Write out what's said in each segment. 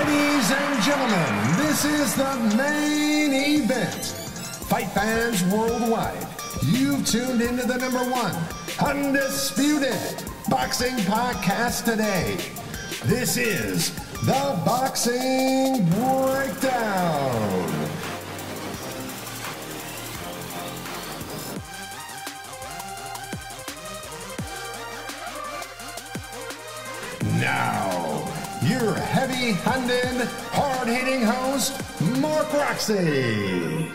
Ladies and gentlemen, this is the main event. Fight fans worldwide, you've tuned into the #1 undisputed boxing podcast today. This is the Boxing Breakdown. Now, your heavy-handed, hard-hitting host, Mark Roxy.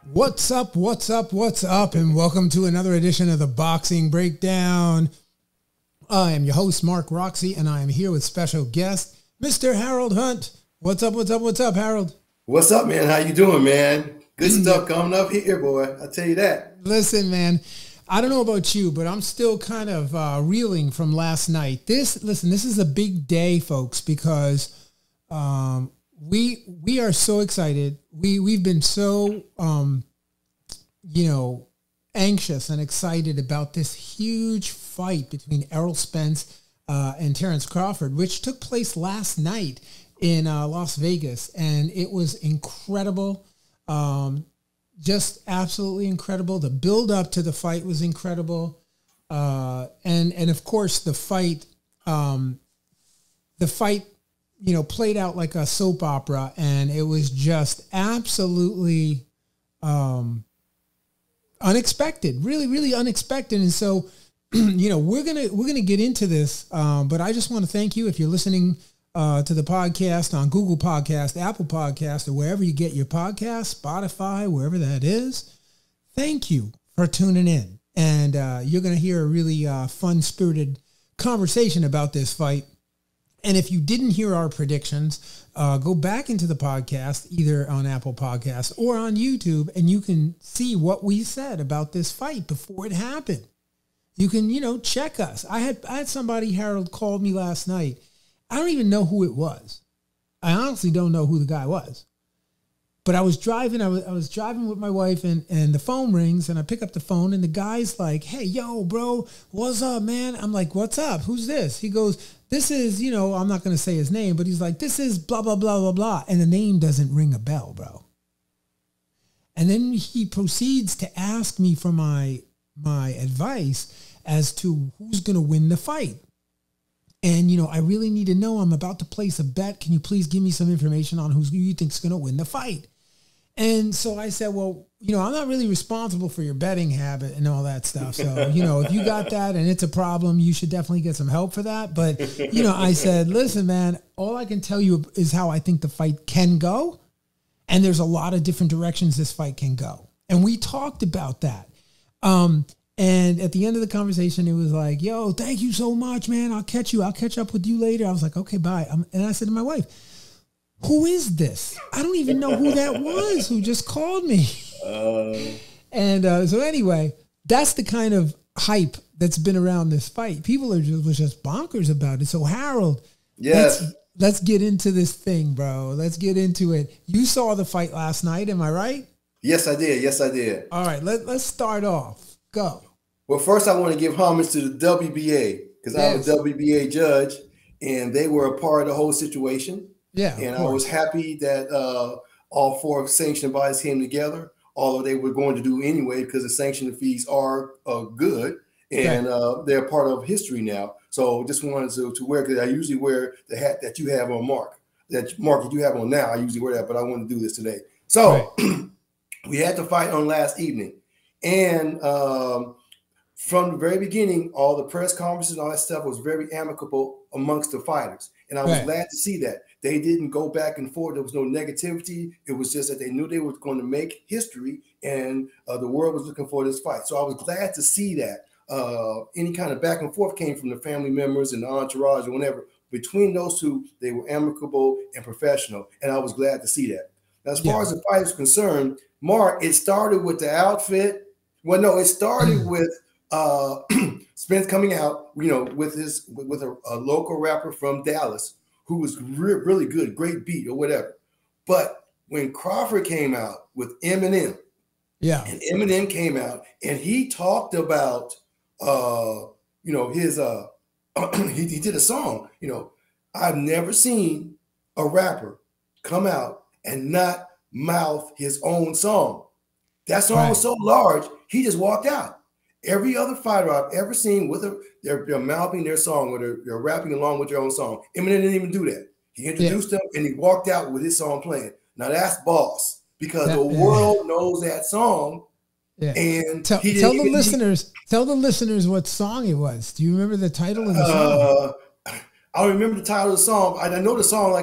What's up, and welcome to another edition of the Boxing Breakdown. I am your host, Mark Roxy, and I am here with special guest, Mr. Harold Hunt. What's up, Harold? What's up, man? How you doing, man? Good stuff coming up here, boy. I'll tell you that. Listen, man, I don't know about you, but I'm still kind of reeling from last night. This is a big day, folks, because we are so excited. We've been so anxious and excited about this huge fight between Errol Spence and Terence Crawford, which took place last night in Las Vegas, and it was incredible. Just absolutely incredible. The build up to the fight was incredible. And of course the fight, played out like a soap opera, and it was just absolutely, unexpected, really unexpected. And so, we're going to get into this. But I just want to thank you if you're listening to the podcast on Google Podcast, Apple Podcast, or wherever you get your podcast, Spotify, wherever that is. Thank you for tuning in. And you're going to hear a really fun-spirited conversation about this fight. And if you didn't hear our predictions, go back into the podcast, either on Apple Podcasts or on YouTube, and you can see what we said about this fight before it happened. You can, check us. I had somebody, Harold, called me last night. I don't even know who it was. I honestly don't know who the guy was. But I was driving. I was driving with my wife, and the phone rings, and I pick up the phone, and the guy's like, "Hey, yo, bro, what's up, man?" I'm like, "What's up? Who's this?" He goes, "This is, I'm not going to say his name, but he's like, this is blah, blah, blah, blah, blah." And the name doesn't ring a bell, bro. And then he proceeds to ask me for my advice as to who's going to win the fight. And, I really need to know. I'm about to place a bet. Can you please give me some information on who you think is going to win the fight? And so I said, well, I'm not really responsible for your betting habit and all that stuff. So, if you got that and it's a problem, you should definitely get some help for that. But, I said, listen, man, all I can tell you is how I think the fight can go. And there's a lot of different directions this fight can go. And we talked about that. And at the end of the conversation, it was like, yo, thank you so much, man. I'll catch up with you later. I was like, okay, bye. And I said to my wife, who is this? I don't even know who that was who just called me. So anyway, that's the kind of hype that's been around this fight. People was just bonkers about it. So Harold, yes, let's get into this thing, bro. Let's get into it. You saw the fight last night, am I right? Yes, I did. All right, let's start off. Go. Well, first I want to give homage to the WBA because I'm a WBA judge, and they were a part of the whole situation. Yeah, and I was happy that all four sanctioning bodies came together, although they were going to do anyway because the sanctioning fees are good, and they're part of history now. So just wanted to wear, because I usually wear the hat that you have on, Mark. That you have on now. I usually wear that, but I want to do this today. So we had the fight on last evening, and from the very beginning, all the press conferences and all that stuff was very amicable amongst the fighters. And I was glad to see that. They didn't go back and forth. There was no negativity. It was just that they knew they were going to make history, and the world was looking for this fight. So I was glad to see that. Any kind of back and forth came from the family members and the entourage or whatever. Between those two, they were amicable and professional, and I was glad to see that. Now, as far as the fight is concerned, Mark, it started with the outfit. Well, no, it started with Spence coming out, with a local rapper from Dallas who was really good, great beat or whatever. But when Crawford came out with Eminem, Yeah. And Eminem came out and he talked about, his, he did a song, I've never seen a rapper come out and not mouth his own song. That song was so large, he just walked out. Every other fighter I've ever seen they're mouthing their song or they're rapping along with their own song. Eminem didn't even do that. He introduced them and he walked out with his song playing. Now that's boss because the world knows that song. Yeah. And tell the listeners what song it was. Do you remember the title of the song? I don't remember the title of the song. I know the song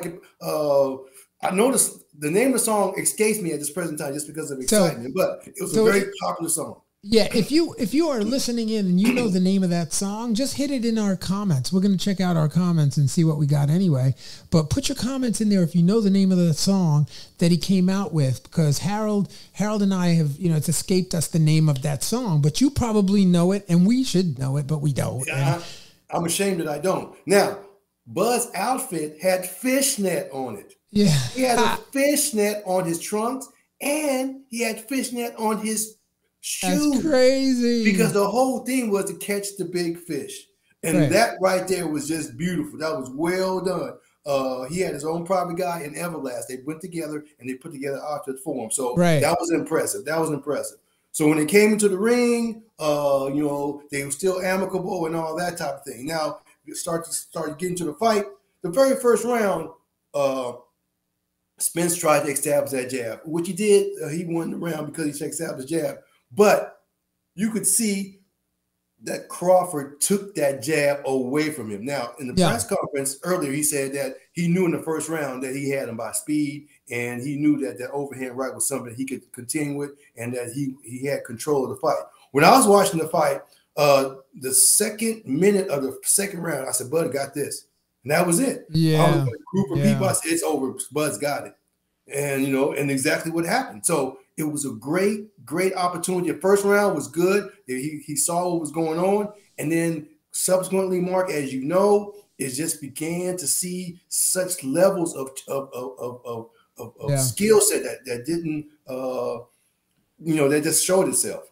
I noticed the name of the song escapes me at this present time just because of excitement, but it was a very popular song. Yeah, if you are listening in and you know the name of that song, just hit it in our comments. We're going to check out our comments and see what we got anyway. But put your comments in there if you know the name of the song that he came out with, because Harold and I have, it's escaped us the name of that song, but you probably know it and we should know it, but we don't. Yeah, I'm ashamed that I don't. Now, Bud's outfit had fishnet on it. Yeah. He had a fishnet on his trunks and he had fishnet on his shoes. That's crazy. Because the whole thing was to catch the big fish. And that right there was just beautiful. That was well done. He had his own private guy in Everlast. They went together and they put together outfits for him. So that was impressive. So when they came into the ring, they were still amicable and all that type of thing. Now, started getting to the fight. The very first round, Spence tried to establish that jab, which he did. He won the round because he established the jab. But you could see that Crawford took that jab away from him. Now, in the press conference earlier, he said that he knew in the first round that he had him by speed, and he knew that that overhand right was something he could continue with, and that he had control of the fight. When I was watching the fight, the second minute of the second round, I said, Bud got this. And that was it. Yeah. I was with a group of people. I said, it's over. Bud's got it. And, and exactly what happened. So it was a great, great opportunity. The first round was good. He saw what was going on. And then subsequently, Mark, as you know, it just began to see such levels of skill set that didn't, that just showed itself.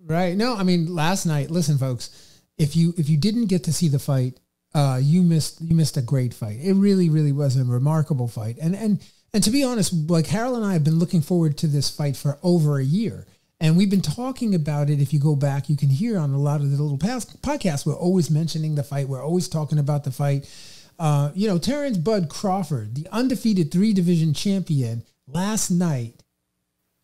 Right. No, I mean, last night, listen, folks, if you didn't get to see the fight, you missed a great fight. It really, really was a remarkable fight. And to be honest, like Harold and I have been looking forward to this fight for over a year. And we've been talking about it. If you go back, you can hear on a lot of the little podcasts, we're always mentioning the fight. We're always talking about the fight. Terence Bud Crawford, the undefeated 3-division champion, last night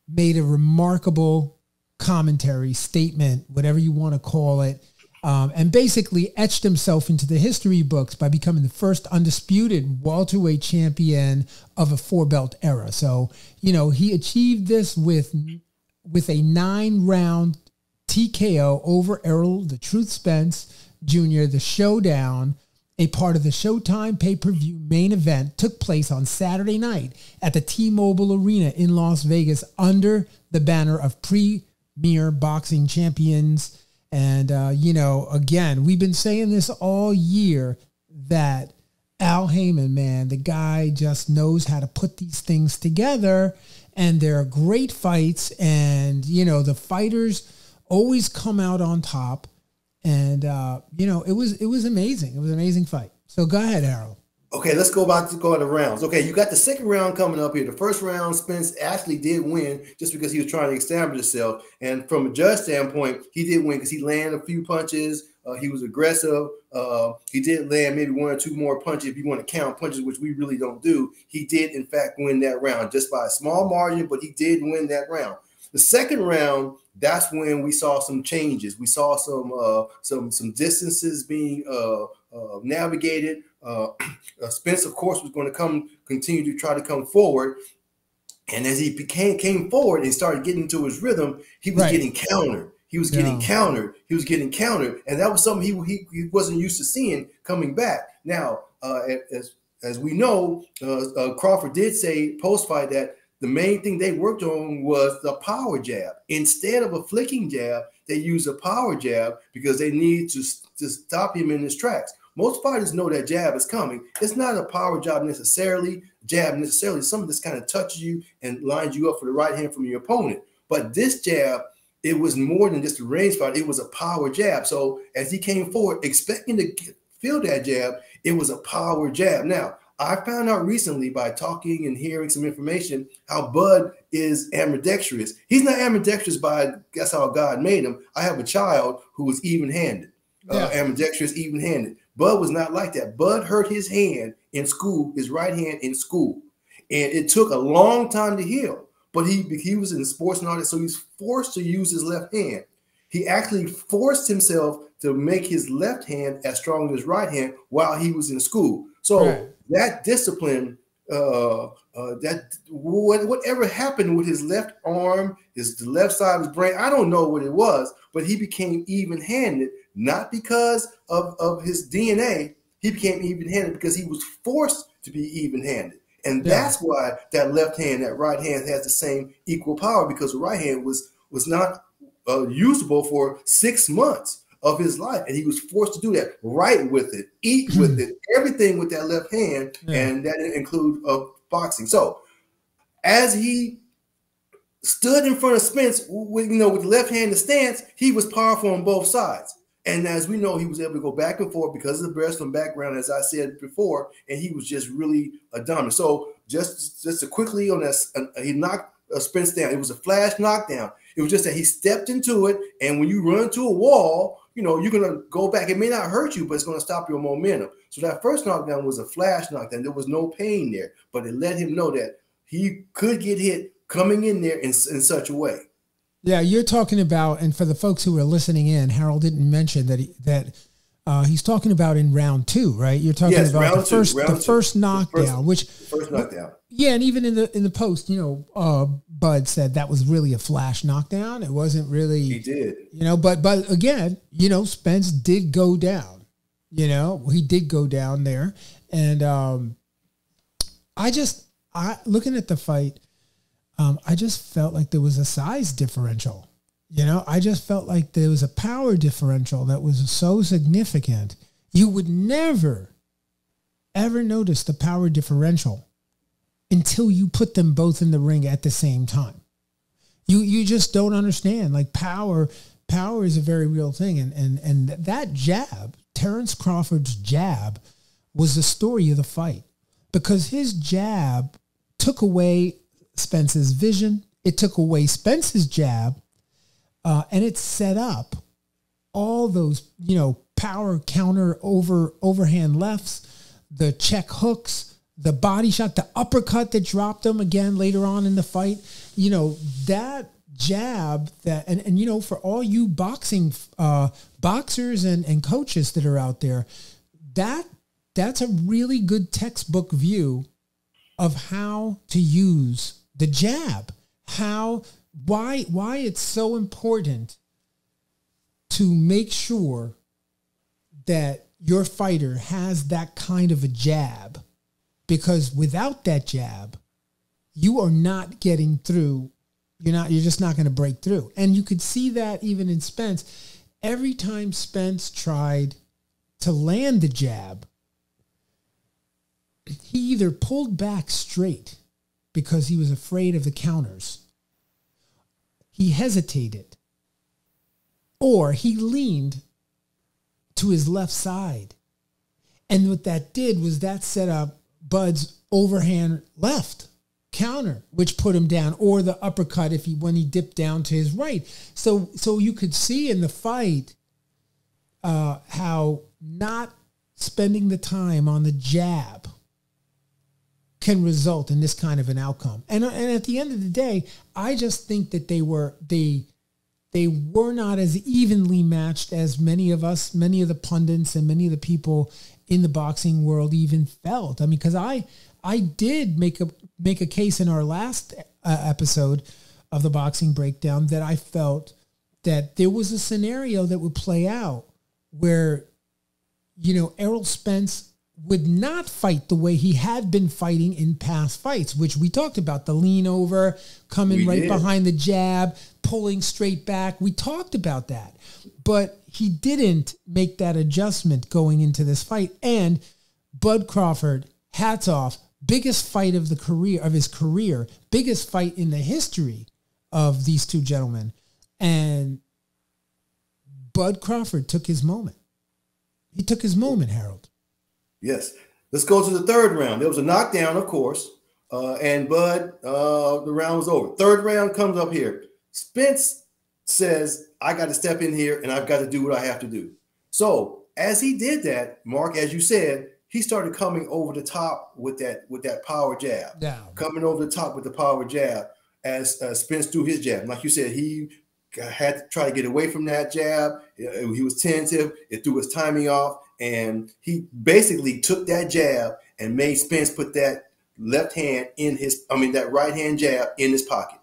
made a remarkable commentary statement, whatever you want to call it, and basically etched himself into the history books by becoming the first undisputed welterweight champion of a 4-belt era. So, he achieved this with a 9-round TKO over Errol the Truth Spence Jr. The showdown, a part of the Showtime pay-per-view main event, took place on Saturday night at the T-Mobile Arena in Las Vegas under the banner of Premier Boxing Champions. And, again, we've been saying this all year that Al Heyman, man, the guy just knows how to put these things together, and they're great fights. And, the fighters always come out on top. And, it was amazing. It was an amazing fight. So go ahead, Errol. Okay, let's go to the rounds. Okay, you got the second round coming up here. The first round, Spence actually did win just because he was trying to establish himself. And from a judge standpoint, he did win because he landed a few punches. He was aggressive. He did land maybe 1 or 2 more punches if you want to count punches, which we really don't do. He did, in fact, win that round just by a small margin, but he did win that round. The second round, that's when we saw some changes. We saw some distances being navigated. Spence, of course, was going to continue to try to come forward. And as he came forward and started getting into his rhythm, he was getting countered. He was getting countered. And that was something he wasn't used to seeing coming back. Now, as we know, Crawford did say post-fight that the main thing they worked on was the power jab. Instead of a flicking jab, they used a power jab because they need to stop him in his tracks. Most fighters know that jab is coming. It's not a power jab necessarily. Something that's kind of touches you and lines you up for the right hand from your opponent. But this jab, it was more than just a range fight. It was a power jab. So as he came forward, expecting to feel that jab, it was a power jab. Now, I found out recently by talking and hearing some information how Bud is ambidextrous. He's not ambidextrous by, that's how God made him. I have a child who was even-handed, ambidextrous, even-handed. Bud was not like that. Bud hurt his hand in school, his right hand in school. And it took a long time to heal. But he was in sports and all that, so he's forced to use his left hand. He actually forced himself to make his left hand as strong as his right hand while he was in school. So that discipline, whatever happened with his left arm, the left side of his brain, I don't know what it was, but he became even-handed, not because of his DNA. He became even-handed because he was forced to be even-handed. And that's why that left hand, that right hand has the same equal power, because the right hand was not usable for 6 months of his life. And he was forced to do that, write with it, eat with it, everything with that left hand. And that include boxing. So as he stood in front of Spence with the left-handed stance, he was powerful on both sides. And as we know, he was able to go back and forth because of the wrestling background, as I said before, and he was just really dominant. So just to quickly on this, he knocked Spence down. It was a flash knockdown. It was just that he stepped into it, and when you run into a wall, you're going to go back. It may not hurt you, but it's going to stop your momentum. So that first knockdown was a flash knockdown. There was no pain there, but it let him know that he could get hit coming in there in such a way. Yeah, you're talking about, and for the folks who are listening in, Harold didn't mention that he's talking about in round 2, right? You're talking about the first knockdown, first knockdown. Yeah, and even in the post, Bud said that was really a flash knockdown. It wasn't really. He did. But again, Spence did go down. He did go down there, and looking at the fight. I just felt like there was a size differential. I just felt like there was a power differential that was so significant. You would never, ever notice the power differential until you put them both in the ring at the same time. You just don't understand. Like power is a very real thing. And that jab, Terence Crawford's jab, was the story of the fight, because his jab took away Spence's vision. It took away Spence's jab, and it set up all those, power counter overhand lefts, the check hooks, the body shot, the uppercut that dropped him again later on in the fight. That jab and for all you boxers and coaches that are out there, that's a really good textbook view of how to use the jab, why it's so important to make sure that your fighter has that kind of a jab, because without that jab, you are not getting through. You're just not going to break through. And you could see that even in Spence. Every time Spence tried to land the jab, he either pulled back straight because he was afraid of the counters, he hesitated, or he leaned to his left side. And what that did was that set up Bud's overhand left counter, which put him down, or the uppercut when he dipped down to his right. So you could see in the fight how not spending the time on the jab can result in this kind of an outcome. And at the end of the day, I just think that they were not as evenly matched as many of the pundits and many of the people in the boxing world even felt. I mean, because I did make a case in our last episode of the Boxing Breakdown that I felt that there was a scenario that would play out where, Errol Spence would not fight the way he had been fighting in past fights, which we talked about, the lean over, coming behind the jab, pulling straight back. We talked about that, but he didn't make that adjustment going into this fight. And Bud Crawford, hats off, biggest fight of his career, biggest fight in the history of these two gentlemen. And Bud Crawford took his moment. He took his moment, Harold. Yes. Let's go to the third round. There was a knockdown, of course, and Bud, the round was over. Third round comes up here. Spence says, I got to step in here and I've got to do what I have to do. So as he did that, Mark, as you said, he started coming over the top with that power jab. Yeah. Coming over the top with the power jab as Spence threw his jab. Like you said, he had to try to get away from that jab. He was tentative. It threw his timing off. And he basically took that jab and made Spence put that that right hand jab in his pocket.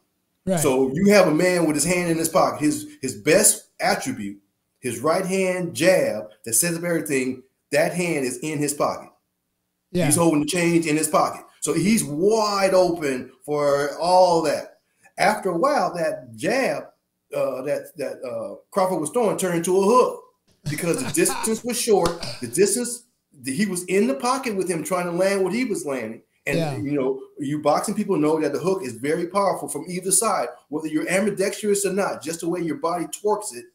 Right. So you have a man with his hand in his pocket, his best attribute, his right hand jab that sets up everything, that hand is in his pocket. Yeah. He's holding the change in his pocket. So he's wide open for all that. After a while, that jab that Crawford was throwing turned into a hook because the distance was short. He was in the pocket with him trying to land what he was landing. And, you boxing people know that the hook is very powerful from either side, whether you're ambidextrous or not, just the way your body torques it,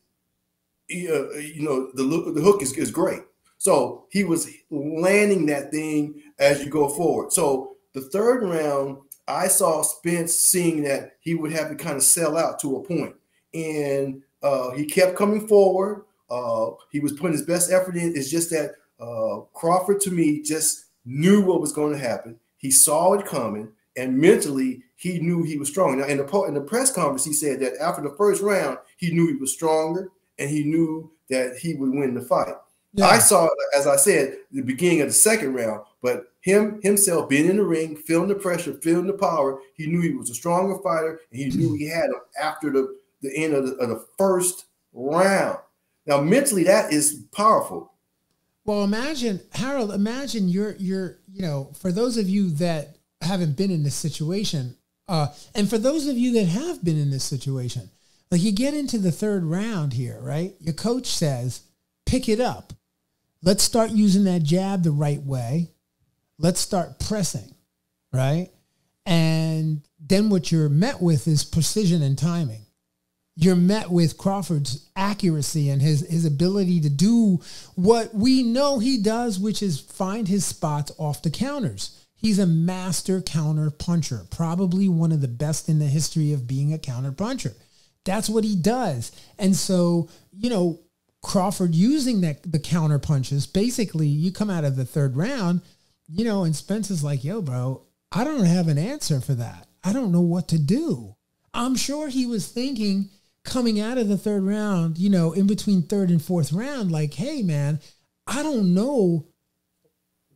the hook is great. So he was landing that thing as you go forward. So the third round, I saw Spence seeing that he would have to kind of sell out to a point. And he kept coming forward. He was putting his best effort in. It's just that Crawford, to me, just knew what was going to happen. He saw it coming, and mentally, he knew he was strong. Now, in the press conference, he said that after the first round, he knew he was stronger, and he knew that he would win the fight. Yeah. I saw, as I said, the beginning of the second round, but himself being in the ring, feeling the pressure, feeling the power, he knew he was a stronger fighter, and he knew he had him after the end of the first round. Now, mentally, that is powerful. Well, Harold, imagine you're for those of you that haven't been in this situation, and for those of you that have been in this situation, like you get into the third round here, right? Your coach says, pick it up. Let's start using that jab the right way. Let's start pressing, right? And then what you're met with is precision and timing. You're met with Crawford's accuracy and his ability to do what we know he does, which is find his spots off the counters. He's a master counter puncher, probably one of the best in the history of being a counter puncher. That's what he does. And so, Crawford using the counter punches, basically you come out of the third round, and Spence is like, yo, bro, I don't have an answer for that. I don't know what to do. I'm sure he was thinking, coming out of the third round, in between third and fourth round, like, hey, man, I don't know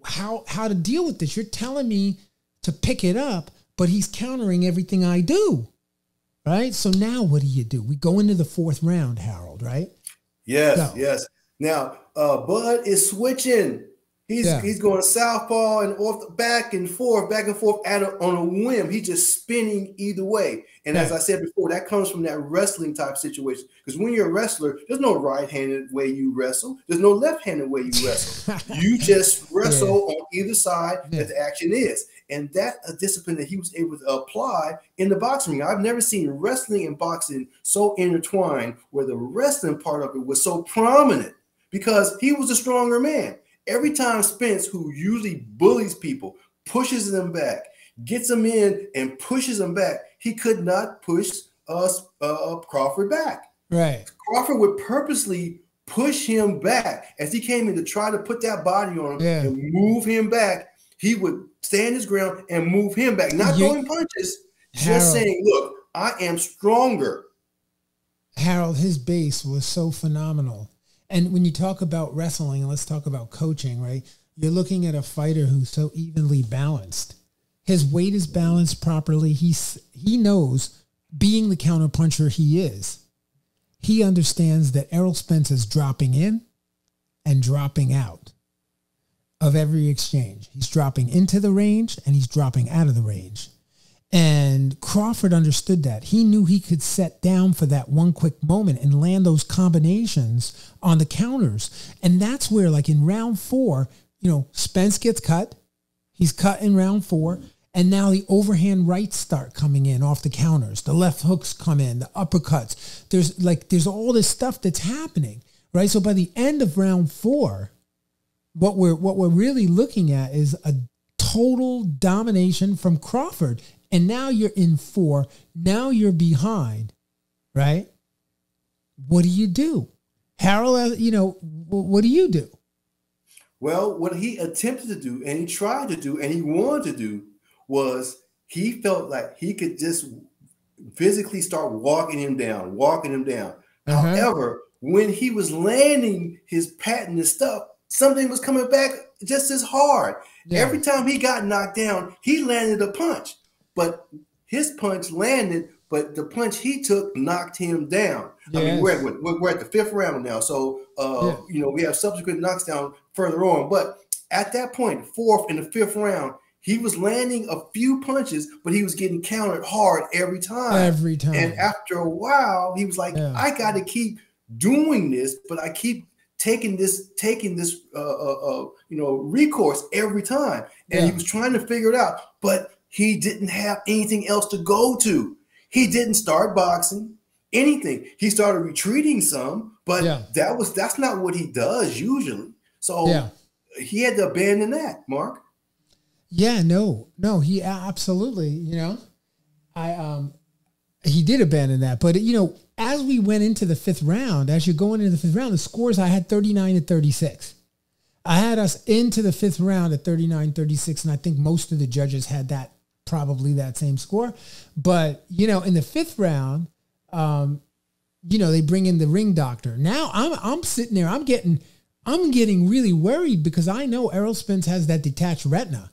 how to deal with this. You're telling me to pick it up, but he's countering everything I do, right? So now what do? We go into the fourth round, Harold, right? Yes. Now, Bud is switching. He's going southpaw and back and forth on a whim. He's just spinning either way. And as I said before, that comes from that wrestling type situation. Because when you're a wrestler, there's no right-handed way you wrestle. There's no left-handed way you wrestle. You just wrestle on either side that the action is. And that a discipline that he was able to apply in the boxing ring. I've never seen wrestling and boxing so intertwined where the wrestling part of it was so prominent because he was a stronger man. Every time Spence, who usually bullies people, pushes them back, gets them in and pushes them back, he could not push Crawford back. Right. Crawford would purposely push him back as he came in to try to put that body on him and move him back. He would stand his ground and move him back, not throwing punches, just saying, look, I am stronger. Harold, his base was so phenomenal. And when you talk about wrestling, and let's talk about coaching, right? You're looking at a fighter who's so evenly balanced. His weight is balanced properly. He knows, being the counterpuncher he is, he understands that Errol Spence is dropping in and dropping out of every exchange. He's dropping into the range and he's dropping out of the range. And Crawford understood that. He knew he could set down for that one quick moment and land those combinations on the counters. And that's where, like in round 4, Spence gets cut. He's cut in round 4. And now the overhand rights start coming in off the counters. The left hooks come in, the uppercuts. There's all this stuff that's happening, right? So by the end of round 4, what we're really looking at is a total domination from Crawford. And now you're in 4. Now you're behind, right? What do you do? Harold, what do you do? Well, what he attempted to do, and he tried to do, and he wanted to do, was he felt like he could just physically start walking him down. However, when he was landing his patented stuff, something was coming back just as hard. Yeah. Every time he got knocked down, he landed a punch, but his punch landed, but the punch he took knocked him down. Yes. I mean, we're at the 5th round now, so we have subsequent knocks down further on. But at that point, 4th and the 5th round, he was landing a few punches, but he was getting countered hard every time. Every time. And after a while, he was like, I got to keep doing this, but I keep taking this recourse every time. And he was trying to figure it out, but he didn't have anything else to go to. He didn't start boxing, anything. He started retreating some, but that's not what he does usually. So he had to abandon that, Mark. Yeah, no, he absolutely, he did abandon that. But, as we went into the 5th round, as you're going into the 5th round, the scores, I had 39-36. I had us into the 5th round at 39-36, and I think most of the judges had probably that same score. But, in the 5th round, they bring in the ring doctor. Now I'm sitting there, I'm getting really worried because I know Errol Spence has that detached retina.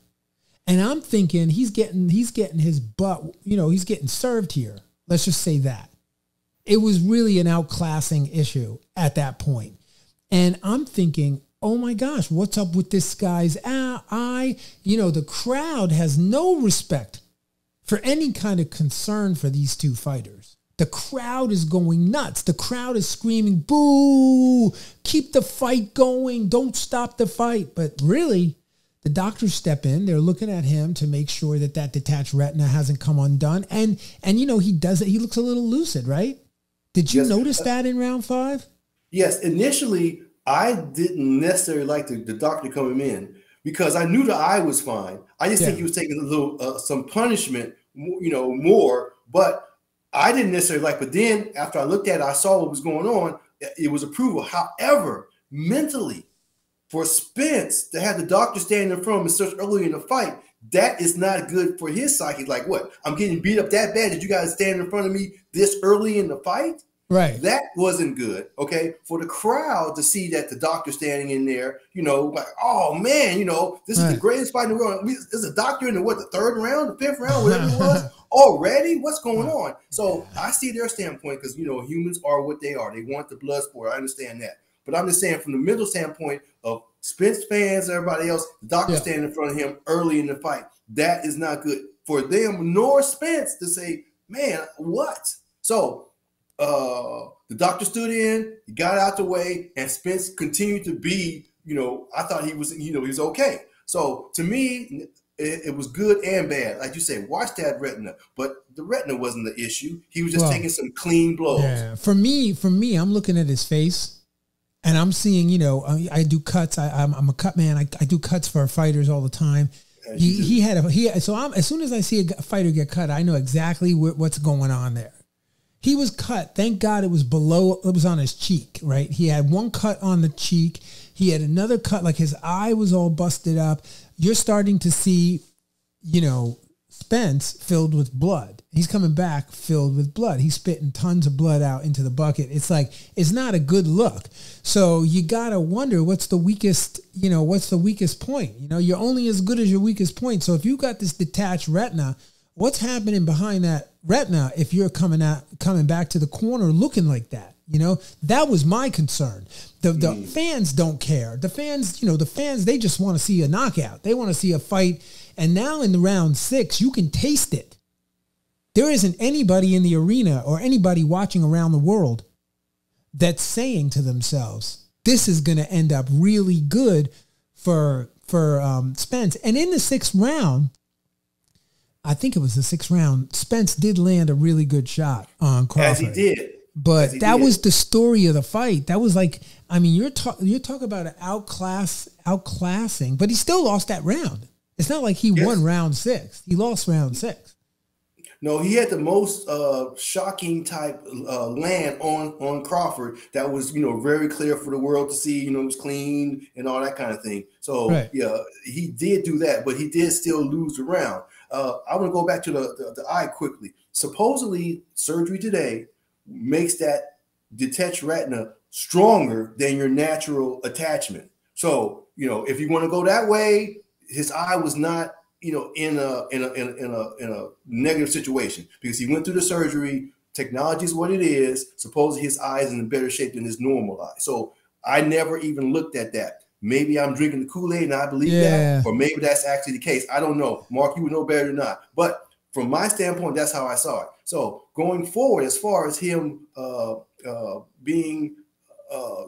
And I'm thinking he's getting his butt, he's getting served here. Let's just say that. It was really an outclassing issue at that point. And I'm thinking, oh my gosh, what's up with this guy's eye? The crowd has no respect for any kind of concern for these two fighters. The crowd is going nuts. The crowd is screaming, boo, keep the fight going. Don't stop the fight. But really, the doctors step in. They're looking at him to make sure that detached retina hasn't come undone. And he does it. He looks a little lucid, right? Did you notice that in round 5? Yes. Initially, I didn't necessarily like the doctor coming in because I knew the eye was fine. I just think he was taking a little some punishment, more. But I didn't necessarily like. But then after I looked at it, I saw what was going on. It was approval. However, mentally, for Spence to have the doctor standing in front of him such early in the fight, that is not good for his psyche. Like, what? I'm getting beat up that bad. Did you guys stand in front of me this early in the fight? Right. That wasn't good. Okay. For the crowd to see that the doctor standing in there, like, oh man, this is the greatest fight in the world. There's a doctor in the 3rd round, the 5th round, whatever it was already. What's going on? So I see their standpoint because, humans are what they are. They want the blood sport. I understand that. But I'm just saying from the mental standpoint of Spence fans, everybody else, the doctor standing in front of him early in the fight, that is not good for them nor Spence to say, man, what? So the doctor stood in, he got out the way, and Spence continued to be, I thought he was, he was okay. So to me, it was good and bad. Like you said, watch that retina, but the retina wasn't the issue. He was just taking some clean blows. Yeah. For me, I'm looking at his face. And I'm seeing, I do cuts. I'm a cut man. I do cuts for fighters all the time. So as soon as I see a fighter get cut, I know exactly what's going on there. He was cut. Thank God it was on his cheek, right? He had one cut on the cheek. He had another cut, like his eye was all busted up. You're starting to see, Spence filled with blood. He's coming back filled with blood. He's spitting tons of blood out into the bucket. It's like, it's not a good look. So you got to wonder what's the weakest point? You're only as good as your weakest point. So if you got this detached retina, what's happening behind that retina if you're coming back to the corner looking like that? That was my concern. The fans don't care. The fans, they just want to see a knockout. They want to see a fight. And now in the round 6, you can taste it. There isn't anybody in the arena or anybody watching around the world that's saying to themselves, this is going to end up really good for Spence. And in the 6th round, I think it was the 6th round, Spence did land a really good shot on Crawford. As he did. But that was the story of the fight. That was like, I mean, you're talking about an outclassing, but he still lost that round. It's not like he won round 6. He lost round 6. No, he had the most shocking type land on Crawford that was, very clear for the world to see, it was clean and all that kind of thing. So, yeah, he did do that, but he did still lose the round. I want to go back to the eye quickly. Supposedly, surgery today makes that detached retina stronger than your natural attachment. So, if you want to go that way, his eye was not, in a negative situation because he went through the surgery. Technology is what it is. Supposedly his eye is in better shape than his normal eye. So I never even looked at that. Maybe I'm drinking the Kool-Aid and I believe that, or maybe that's actually the case. I don't know. Mark, you would know better than I. But from my standpoint, that's how I saw it. So going forward, as far as him being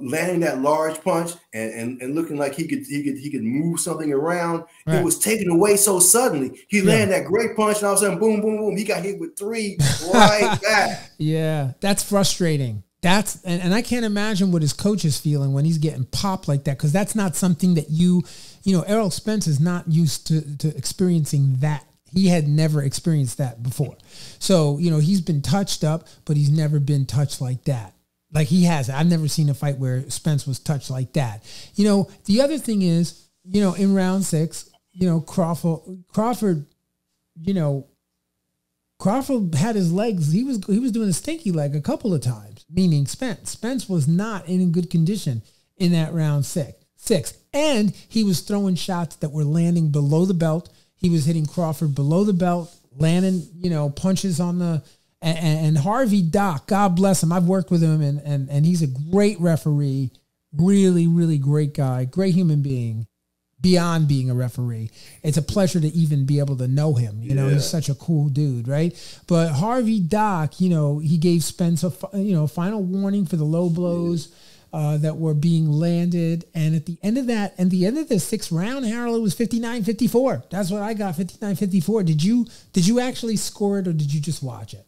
landing that large punch and looking like he could move something around, it was taken away so suddenly. He landed that great punch, and all of a sudden, boom, boom, boom, he got hit with 3 right back. Yeah, that's frustrating. And I can't imagine what his coach is feeling when he's getting popped like that, because that's not something that Errol Spence is not used to experiencing that. He had never experienced that before. So, he's been touched up, but he's never been touched like that. Like he has. I've never seen a fight where Spence was touched like that. The other thing is, in round 6, Crawford had his legs. He was doing a stinky leg a couple of times, meaning Spence. Spence was not in good condition in that round 6. And he was throwing shots that were landing below the belt. He was hitting Crawford below the belt, landing, punches on the... And Harvey Dock, God bless him. I've worked with him, and he's a great referee. Really, really great guy. Great human being. Beyond being a referee. It's a pleasure to even be able to know him. He's such a cool dude, right? But Harvey Dock, he gave Spence a final warning for the low blows that were being landed. And at the end of that, and the end of the 6th round, Harold, it was 59-54. That's what I got, 59-54. Did you actually score it, or did you just watch it?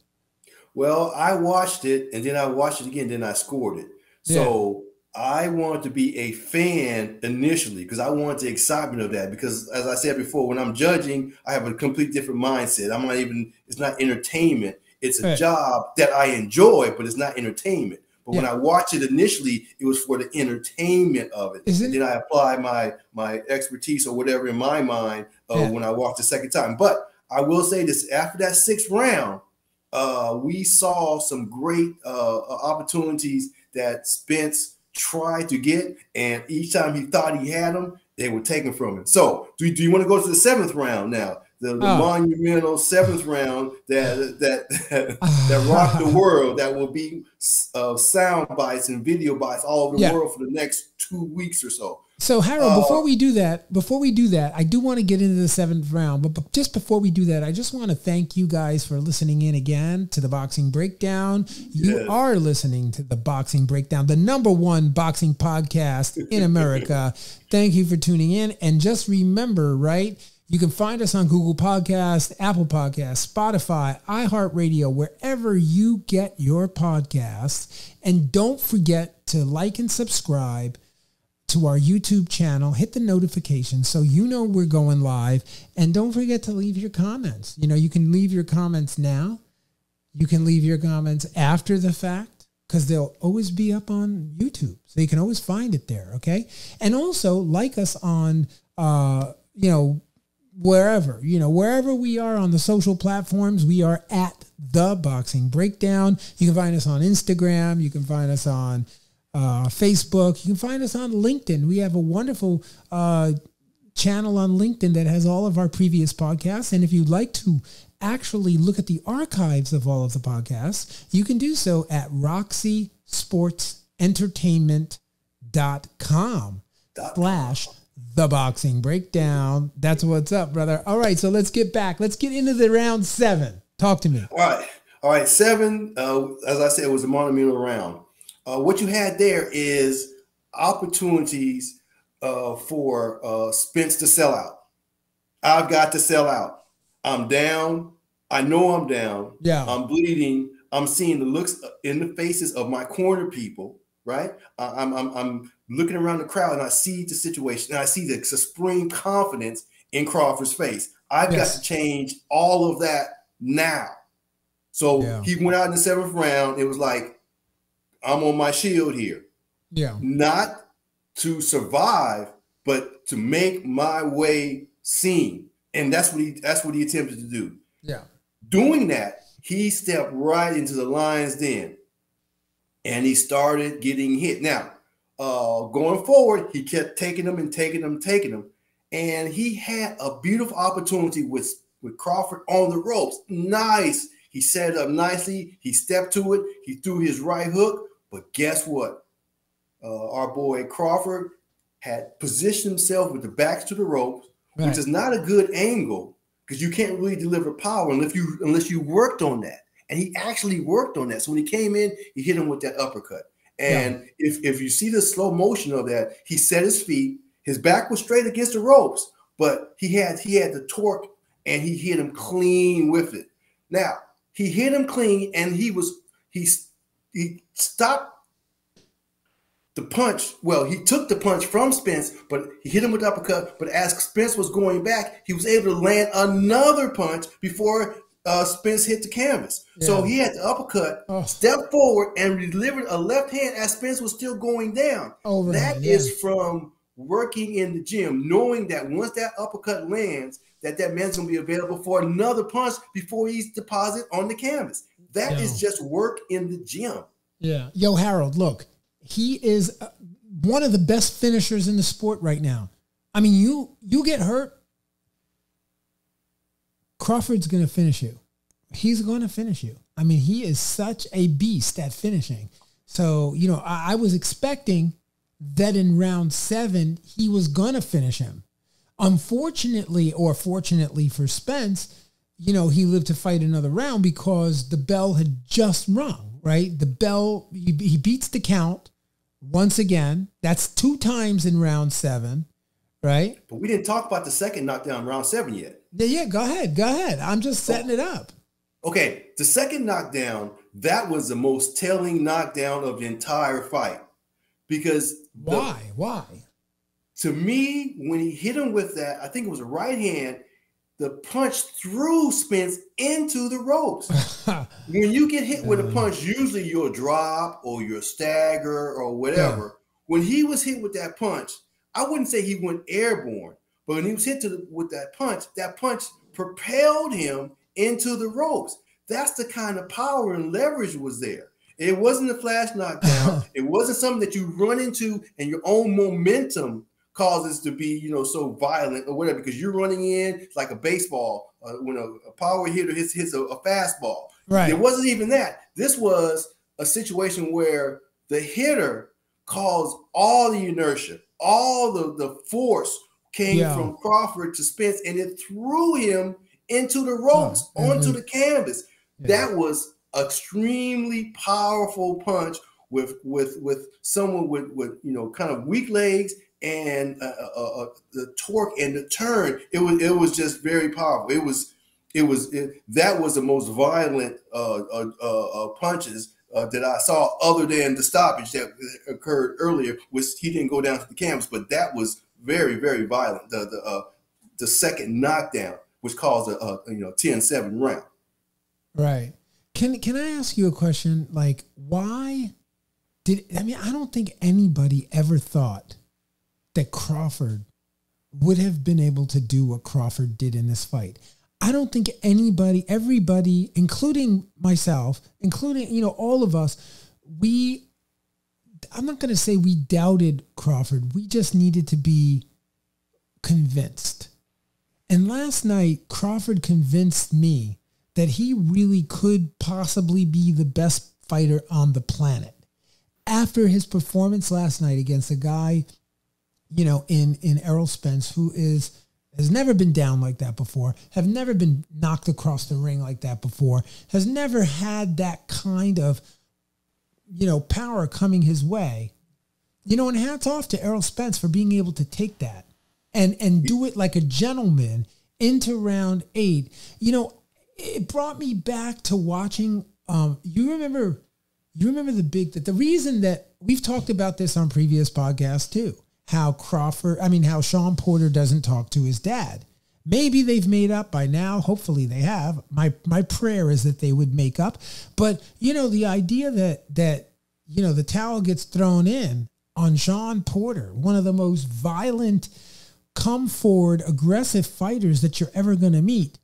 Well, I watched it, and then I watched it again, then I scored it. So I wanted to be a fan initially because I wanted the excitement of that. Because as I said before, when I'm judging, I have a complete different mindset. It's not entertainment. It's a job that I enjoy, but it's not entertainment. But when I watched it initially, it was for the entertainment of it. And then I apply my expertise or whatever in my mind when I watched the second time. But I will say this, after that 6th round, we saw some great opportunities that Spence tried to get, and each time he thought he had them, they were taken from him. So, do you want to go to the 7th round now? The monumental 7th round that rocked the world, that will be sound bites and video bites all over the world for the next 2 weeks or so. So, Harold, before we do that, I do want to get into the 7th round. But just before we do that, I just want to thank you guys for listening in again to the Boxing Breakdown. You are listening to the Boxing Breakdown, the #1 boxing podcast in America. Thank you for tuning in. And just remember, right, you can find us on Google Podcasts, Apple Podcasts, Spotify, iHeartRadio, wherever you get your podcasts. And don't forget to like and subscribe to our YouTube channel. Hit the notifications so we're going live. And don't forget to leave your comments. You can leave your comments now. You can leave your comments after the fact, because they'll always be up on YouTube. So you can always find it there, okay? And also like us on, wherever we are on the social platforms. We are at The Boxing Breakdown. You can find us on Instagram. You can find us on Facebook. You can find us on LinkedIn. We have a wonderful channel on LinkedIn that has all of our previous podcasts. And if you'd like to actually look at the archives of all of the podcasts, you can do so at roxysportsentertainment.com/The Boxing Breakdown. That's what's up, brother. All right, so let's get back. Let's get into the round 7. Talk to me. All right. 7, as I said, was a monumental round. What you had there is opportunities for Spence to sell out. I've got to sell out. I'm down. I know I'm down. Yeah. I'm bleeding. I'm seeing the looks in the faces of my corner people, right? I'm looking around the crowd and I see the situation and I see the supreme confidence in Crawford's face. I've got to change all of that now. So he went out in the 7th round. It was like, I'm on my shield here. Yeah. Not to survive, but to make my way seen. And that's what he attempted to do. Yeah. Doing that, he stepped right into the lion's den and he started getting hit. Now, going forward, he kept taking them. And he had a beautiful opportunity with Crawford on the ropes. Nice. He set it up nicely. He stepped to it. He threw his right hook. But guess what? Our boy Crawford had positioned himself with the backs to the ropes, which is not a good angle because you can't really deliver power unless you worked on that. And he actually worked on that. So when he came in, he hit him with that uppercut. And if you see the slow motion of that, he set his feet. His back was straight against the ropes, but he had the torque, and he hit him clean with it. Now he hit him clean, and he stopped the punch. Well, he took the punch from Spence, but he hit him with the uppercut. But as Spence was going back, he was able to land another punch before Spence hit the canvas. Yeah. So he had the uppercut, step forward, and delivered a left hand as Spence was still going down. That is from working in the gym, knowing that once that uppercut lands, that man's going to be available for another punch before he's deposited on the canvas. That is just work in the gym. Yeah. Yo, Harold, look, he is one of the best finishers in the sport right now. I mean, you get hurt, Crawford's going to finish you. He's going to finish you. I mean, he is such a beast at finishing. So, you know, I was expecting that in round 7, he was going to finish him. Unfortunately, or fortunately for Spence, you know, he lived to fight another round because the bell had just rung, right? The bell, he beats the count once again. That's 2 times in round 7, right? But we didn't talk about the second knockdown, round 7 yet. Yeah, go ahead. I'm just setting it up. Okay, the second knockdown, that was the most telling knockdown of the entire fight. Because Why? To me, when he hit him with that, I think it was a right hand, the punch threw Spence into the ropes. When you get hit with a punch, usually you'll drop or you'll stagger or whatever. Yeah. When he was hit with that punch, I wouldn't say he went airborne, but when he was hit with that punch propelled him into the ropes. That's the kind of power and leverage was there. It wasn't a flash knockdown. It wasn't something that you run into and your own momentum causes to be, you know, so violent or whatever, because you're running in like a baseball when a power hitter hits a fastball. Right. It wasn't even that. This was a situation where the hitter caused all the inertia, all the force came from Crawford to Spence, and it threw him into the ropes, onto the canvas. Yeah. That was extremely powerful punch with someone with you know, kind of weak legs and the torque and the turn. It was just very powerful. That was the most violent punches that I saw, other than the stoppage that occurred earlier, which he didn't go down to the canvas, but that was very, very violent. The second knockdown, which caused a 10-7 round. Right. Can I ask you a question? Like, I don't think anybody ever thought that Crawford would have been able to do what Crawford did in this fight. I don't think everybody, including myself, including, you know, all of us, I'm not going to say we doubted Crawford. We just needed to be convinced. And last night, Crawford convinced me that he really could possibly be the best fighter on the planet. After his performance last night against a guy, you know, in Errol Spence, who has never been down like that before, have never been knocked across the ring like that before, has never had that kind of, you know, power coming his way. You know, and hats off to Errol Spence for being able to take that and do it like a gentleman into round 8, you know, it brought me back to watching. You remember the reason that we've talked about this on previous podcasts too, how Sean Porter doesn't talk to his dad. Maybe they've made up by now. Hopefully they have. My prayer is that they would make up. But, you know, the idea that, you know, the towel gets thrown in on Sean Porter, one of the most violent, come forward, aggressive fighters that you're ever going to meet.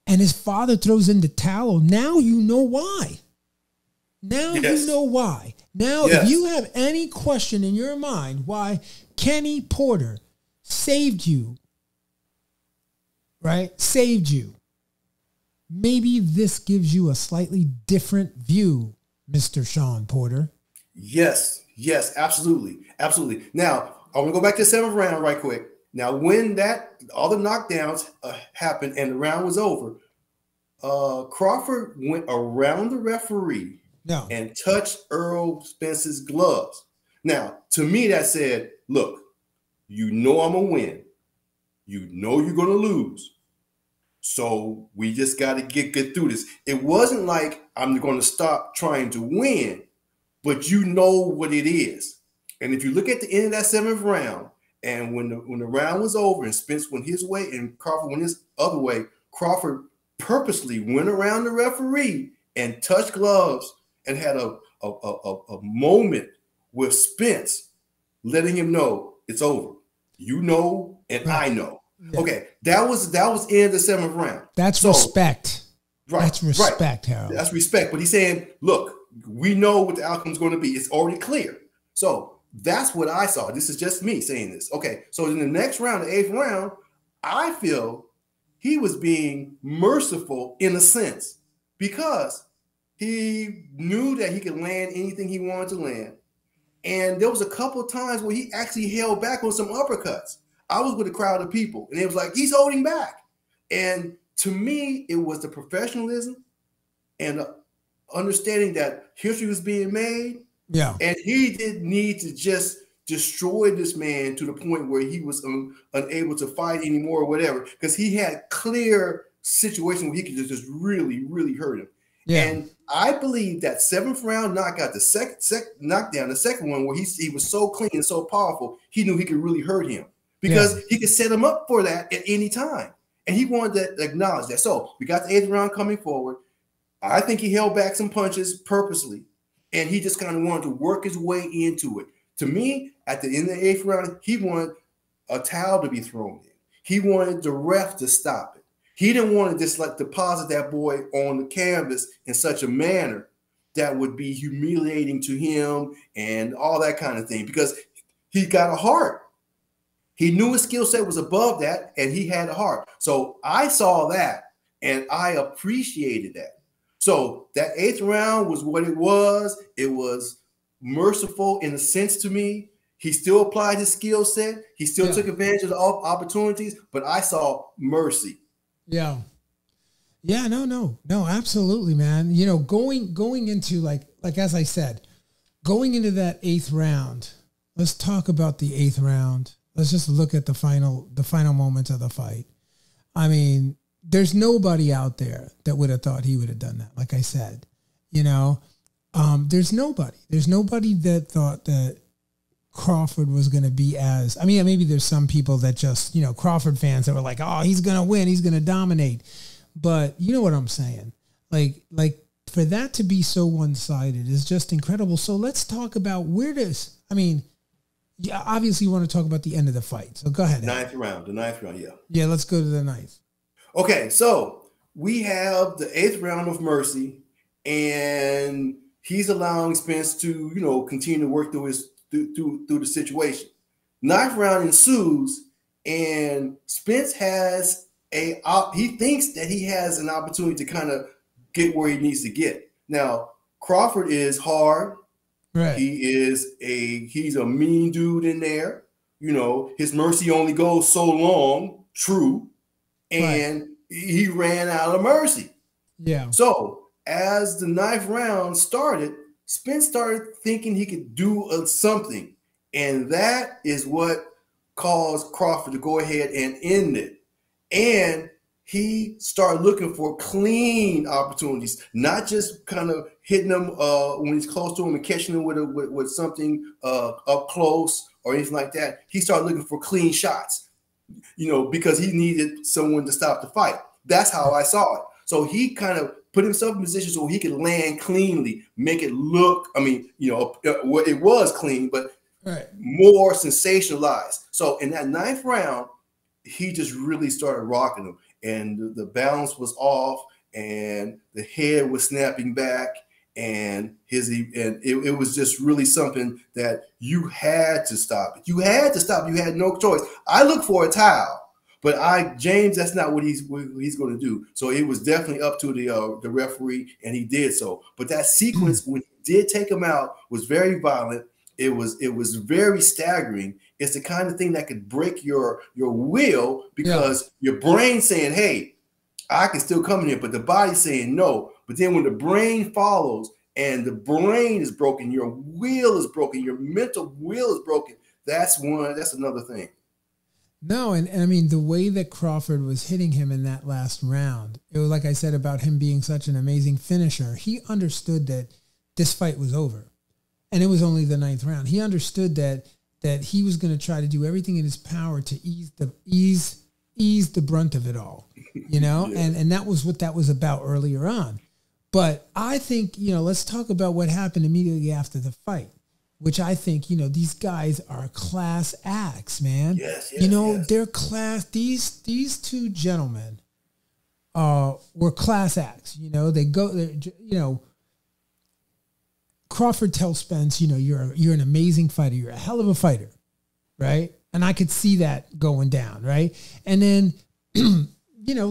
And his father throws in the towel. Now you know why. You know why. Now, if you have any question in your mind why Kenny Porter saved you, right? Saved you. Maybe this gives you a slightly different view, Mr. Sean Porter. Yes, absolutely. Absolutely. Now, I want to go back to the 7th round right quick. Now, when all the knockdowns happened and the round was over, Crawford went around the referee and touched Errol Spence's gloves. Now, to me, that said, look, you know I'm going to win. You know you're going to lose. So we just got to get through this. It wasn't like I'm going to stop trying to win, but you know what it is. And if you look at the end of that 7th round, and when the round was over and Spence went his way and Crawford went his other way, Crawford purposely went around the referee and touched gloves and had a moment with Spence, letting him know it's over. You know, and I know. Yeah. Okay, that was in the 7th round. That's respect. Right. That's respect, Harold. That's respect. But he's saying, look, we know what the outcome's going to be. It's already clear. So that's what I saw. This is just me saying this. Okay, so in the next round, the 8th round, I feel he was being merciful in a sense because he knew that he could land anything he wanted to land. And there was a couple of times where he actually held back on some uppercuts. I was with a crowd of people, and it was like, he's holding back. And to me, it was the professionalism and the understanding that history was being made. Yeah. And he didn't need to just destroy this man to the point where he was unable to fight anymore or whatever, because he had clear situations where he could just really, really hurt him. Yeah. And I believe that 7th round knockout, the second knockdown, the second one where he was so clean and so powerful, he knew he could really hurt him because he could set him up for that at any time. And he wanted to acknowledge that. So we got the 8th round coming forward. I think he held back some punches purposely, and he just kind of wanted to work his way into it. To me, at the end of the 8th round, he wanted a towel to be thrown in. He wanted the ref to stop it. He didn't want to just like deposit that boy on the canvas in such a manner that would be humiliating to him and all that kind of thing, because he got a heart. He knew his skill set was above that, and he had a heart. So I saw that, and I appreciated that. So that 8th round was what it was. It was merciful in a sense to me. He still applied his skill set. He still took advantage of the opportunities, but I saw mercy. Yeah. Yeah, no, absolutely, man. You know, going into like as I said, going into that 8th round, let's talk about the 8th round. Let's just look at the final moments of the fight. I mean, there's nobody out there that would have thought he would have done that. Like I said, you know, there's nobody that thought that Crawford was going to be as, I mean, maybe there's some people that just, you know, Crawford fans that were like, oh, he's going to win. He's going to dominate. But you know what I'm saying? Like for that to be so one-sided is just incredible. So let's talk about obviously you want to talk about the end of the fight. So go ahead. The ninth round, yeah. Yeah, let's go to the 9th. Okay, so we have the 8th round of mercy, and he's allowing Spence to, you know, continue to work through the situation. 9th round ensues, and Spence he thinks that he has an opportunity to kind of get where he needs to get. Now, Crawford is hard. Right. He's a mean dude in there. You know, his mercy only goes so long, true. And he ran out of mercy. Yeah. So as the 9th round started, Spence started thinking he could do something. And that is what caused Crawford to go ahead and end it. And he started looking for clean opportunities, not just kind of hitting him when he's close to him and catching him with something up close or anything like that. He started looking for clean shots, because he needed someone to stop the fight. That's how I saw it. So he kind of put himself in position so he could land cleanly, make it look, it was clean, but more sensationalized. So in that 9th round, he just really started rocking him. And the balance was off, and the head was snapping back, and it was just really something that you had to stop it. You had to stop. You had no choice. I look for a towel, but James, that's not what he's going to do. So it was definitely up to the referee, and he did so. But that sequence when he did take him out was very violent. It was very staggering. It's the kind of thing that could break your will, because your brain saying, hey, I can still come in here, but the body's saying no. But then when the brain follows and the brain is broken, your will is broken, your mental will is broken, that's another thing. No, and I mean, the way that Crawford was hitting him in that last round, it was like I said about him being such an amazing finisher. He understood that this fight was over. And it was only the 9th round. He understood that he was going to try to do everything in his power to ease the brunt of it all, and that was what that was about earlier on. But I think, let's talk about what happened immediately after the fight, which I think, these guys are class acts, man. Yes. They're class. These two gentlemen were class acts. They go, Crawford tells Spence, you're an amazing fighter. You're a hell of a fighter, right? And I could see that going down, right? And then,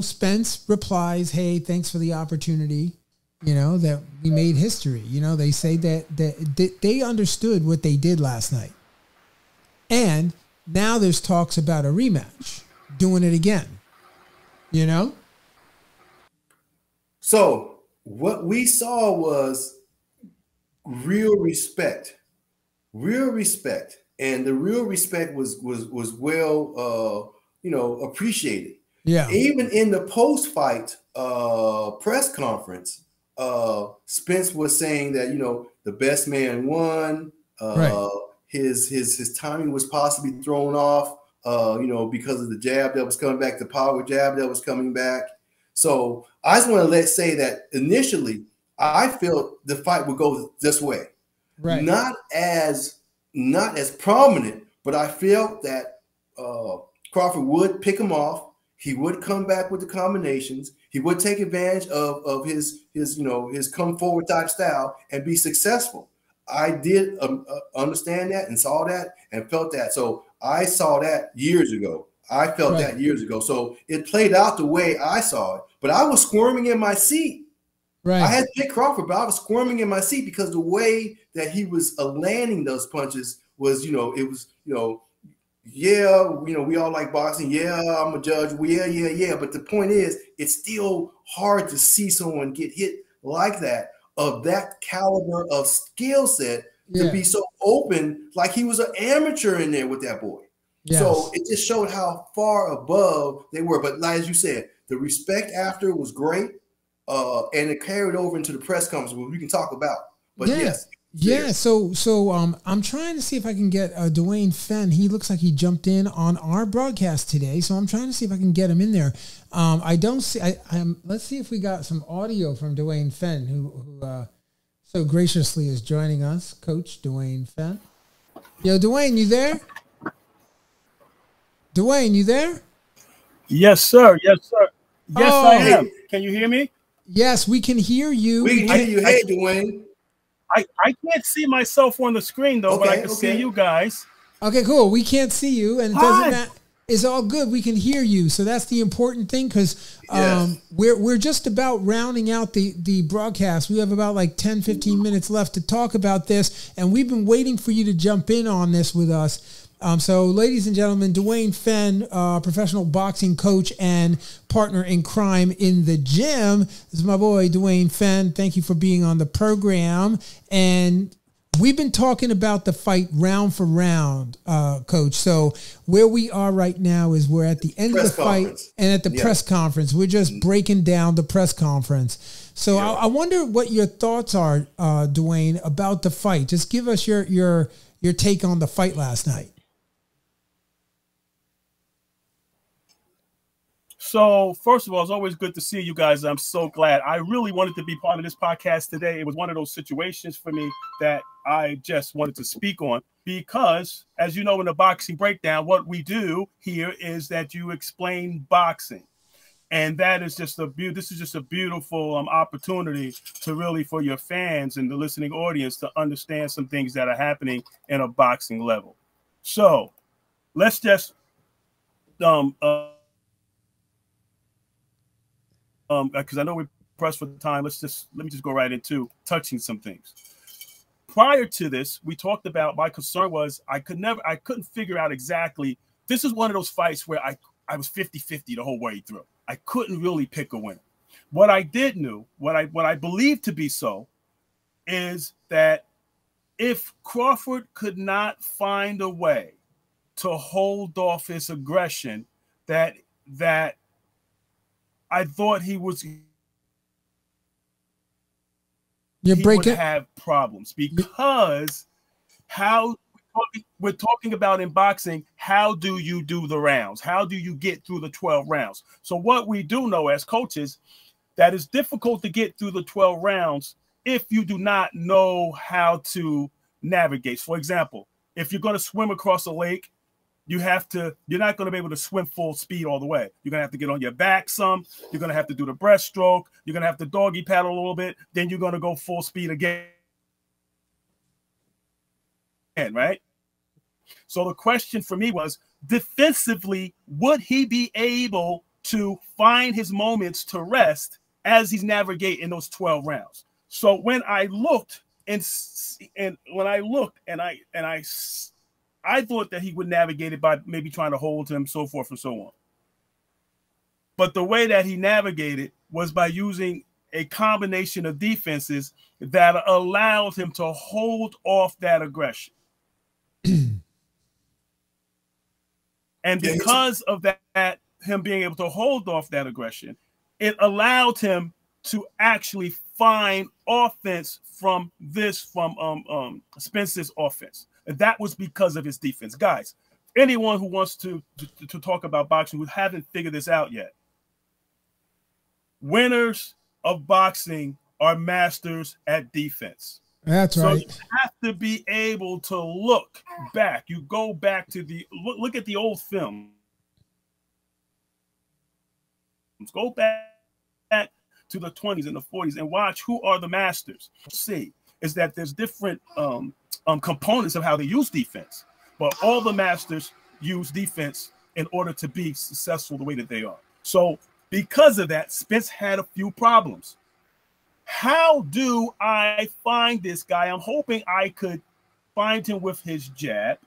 Spence replies, hey, thanks for the opportunity, that we made history. They say that they understood what they did last night. And now there's talks about a rematch, doing it again, So what we saw was real respect, and the real respect was well appreciated. Yeah. Even in the post-fight press conference, Spence was saying that the best man won. His timing was possibly thrown off, because of the jab that was coming back, the power jab that was coming back. So I just want to say that initially, I felt the fight would go this way, right? Not as prominent, but I felt that Crawford would pick him off. He would come back with the combinations. He would take advantage of his come forward type style and be successful. I did understand that and saw that and felt that. So I saw that years ago. I felt that years ago. So it played out the way I saw it, but I was squirming in my seat. Right. I had Dick Crawford, but I was squirming in my seat because the way that he was landing those punches was, we all like boxing. Yeah, I'm a judge. Yeah. But the point is, it's still hard to see someone get hit like that, of that caliber of skill set, to be so open, like he was an amateur in there with that boy. Yes. So it just showed how far above they were. But like, as you said, the respect after was great. And it carried over into the press conference, which we can talk about. But yes. Yeah. So I'm trying to see if I can get Dwayne Fenn. He looks like he jumped in on our broadcast today. So I'm trying to see if I can get him in there. I don't see. Let's see if we got some audio from Dwayne Fenn, who so graciously is joining us, Coach Dwayne Fenn. Yo, Dwayne, you there? Dwayne, you there? Yes, sir. Yes, I am. Can you hear me? Yes, we can hear you. We can hear you. Hey, Dwayne. I can't see myself on the screen, though, but I can see you guys. Okay, cool. We can't see you, and it doesn't matter. It's all good. We can hear you. So that's the important thing, because we're just about rounding out the broadcast. We have about like 10, 15 minutes left to talk about this, and we've been waiting for you to jump in on this with us. So, ladies and gentlemen, Dwayne Fenn, professional boxing coach and partner in crime in the gym. This is my boy, Dwayne Fenn. Thank you for being on the program. And we've been talking about the fight round for round, Coach. So where we are right now is we're at the end of the fight and at the press conference. We're just breaking down the press conference. So I wonder what your thoughts are, Dwayne, about the fight. Just give us your take on the fight last night. So, first of all, it's always good to see you guys. I'm so glad. I really wanted to be part of this podcast today. It was one of those situations for me that I just wanted to speak on because, as you know, in the boxing breakdown, what we do here is that you explain boxing. And that is just this is just a beautiful opportunity to really, for your fans and the listening audience, to understand some things that are happening in a boxing level. So let's just because I know we're pressed for time. Let me just go right into touching some things. Prior to this, we talked about, my concern was I couldn't figure out exactly. This is one of those fights where I was 50-50 the whole way through. I couldn't really pick a winner. What I did know, what I believe to be so, is that if Crawford could not find a way to hold off his aggression, that I thought he would have problems, because we're talking about in boxing, how do you do the rounds? How do you get through the 12 rounds? So what we do know as coaches, that it's difficult to get through the 12 rounds if you do not know how to navigate. For example, if you're going to swim across a lake, you're not going to be able to swim full speed all the way. You're going to have to get on your back some. You're going to have to do the breaststroke. You're going to have to doggy paddle a little bit. Then you're going to go full speed again, right? So the question for me was, defensively, would he be able to find his moments to rest as he's navigating those 12 rounds? So when I looked I thought that he would navigate it by maybe trying to hold him, so forth and so on. But the way that he navigated was by using a combination of defenses that allowed him to hold off that aggression. And because of that, him being able to hold off that aggression, it allowed him to actually find offense from Spence's offense. And that was because of his defense. Guys, anyone who wants to talk about boxing who haven't figured this out yet, winners of boxing are masters at defense. That's right. So you have to be able to look back. You go back to look at the old film. Go back to the 20s and the 40s and watch who are the masters. See, is that there's different components of how they use defense, but all the masters use defense in order to be successful the way that they are. So because of that, Spence had a few problems. How do I find this guy? I'm hoping I could find him with his jab,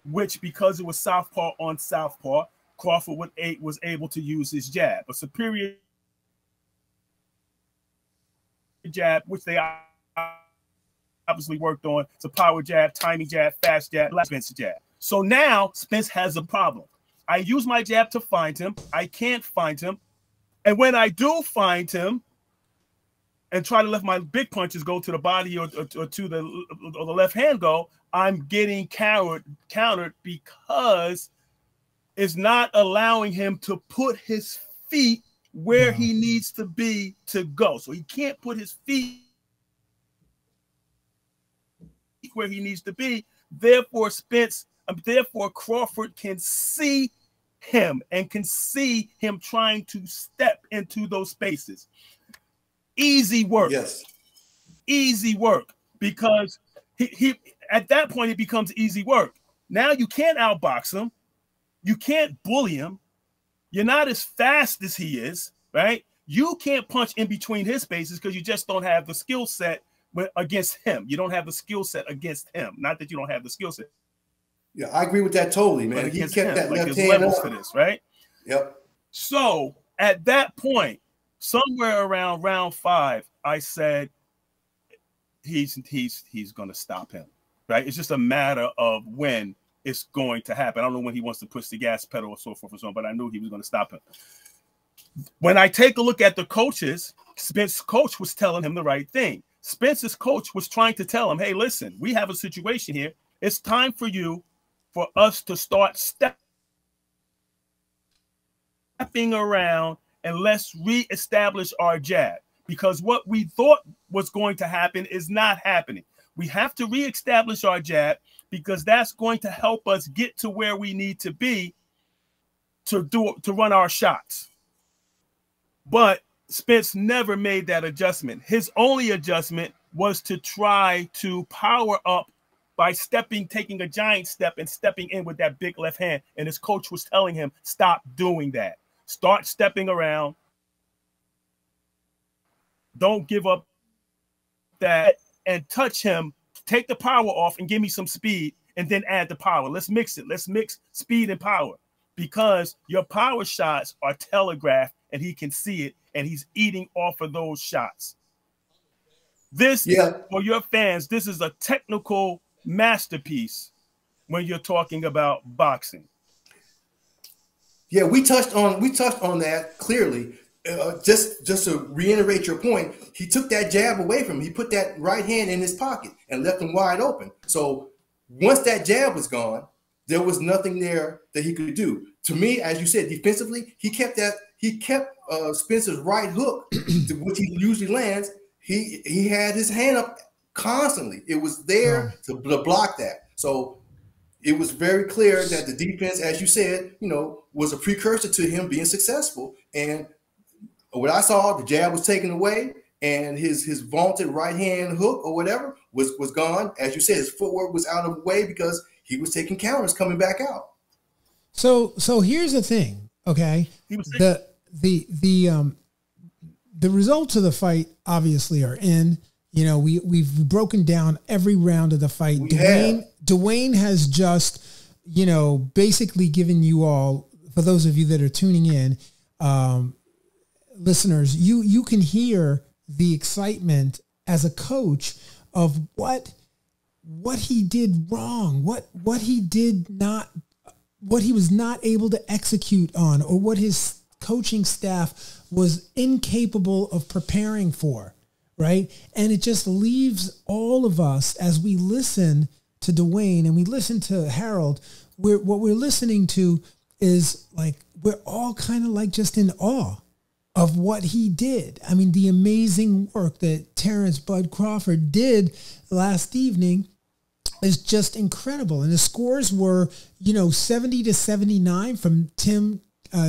which, because it was southpaw on southpaw, Crawford was able to use his jab, a superior jab, which they obviously worked on. It's a power jab, timing jab, fast jab, Spence jab. So now Spence has a problem. I use my jab to find him. I can't find him. And when I do find him and try to let my big punches go to the body or to the left hand go, I'm getting countered because it's not allowing him to put his feet where he needs to be to go. So he can't put his feet where he needs to be. Therefore, Crawford can see him and can see him trying to step into those spaces. Easy work. Yes. Easy work, because he at that point it becomes easy work. Now you can't outbox him. You can't bully him. You're not as fast as he is, right? You can't punch in between his spaces because you just don't have the skill set against him. You don't have the skill set against him. Not that you don't have the skill set. Yeah, I agree with that totally, man. He kept that like left there's hand levels on. to this, right? Yep. So at that point, somewhere around round 5, I said, he's going to stop him. right? It's just a matter of when it's going to happen. I don't know when he wants to push the gas pedal or so forth and so on, but I knew he was going to stop him. When I take a look at the coaches, Spence's coach was telling him the right thing. Spence's coach was trying to tell him, hey, listen, we have a situation here. It's time for us to start stepping around and let's reestablish our jab, because what we thought was going to happen is not happening. We have to reestablish our jab because that's going to help us get to where we need to be to run our shots. But Spence never made that adjustment. His only adjustment was to try to power up by taking a giant step and stepping in with that big left hand. And his coach was telling him, stop doing that. Start stepping around. Don't give up that and touch him. Take the power off and give me some speed and then add the power. Let's mix it. Let's mix speed and power, because your power shots are telegraphed and he can see it, and he's eating off of those shots. This, for your fans, this is a technical masterpiece when you're talking about boxing. Yeah, we touched on that clearly. Just to reiterate your point, he took that jab away from him. He put that right hand in his pocket and left him wide open. So once that jab was gone, there was nothing there that he could do. To me, as you said, defensively, he kept Spencer's right hook, which he usually lands. He had his hand up constantly. It was there to block that. So it was very clear that the defense, as you said, was a precursor to him being successful. And what I saw, the jab was taken away, and his vaunted right hand hook or whatever was gone. As you said, his footwork was out of the way because he was taking counters coming back out. So here's the thing, okay? The results of the fight obviously are in. We've broken down every round of the fight. Dwayne has just, basically given you all, for those of you that are tuning in, listeners, you can hear the excitement as a coach of what he did wrong, what he was not able to execute on, or what his coaching staff was incapable of preparing for, right? And it just leaves all of us, as we listen to Dwayne and we listen to Harold, what we're listening to is like, we're all kind of like just in awe of what he did. I mean, the amazing work that Terence Bud Crawford did last evening is just incredible. And the scores were, 70-79 from Tim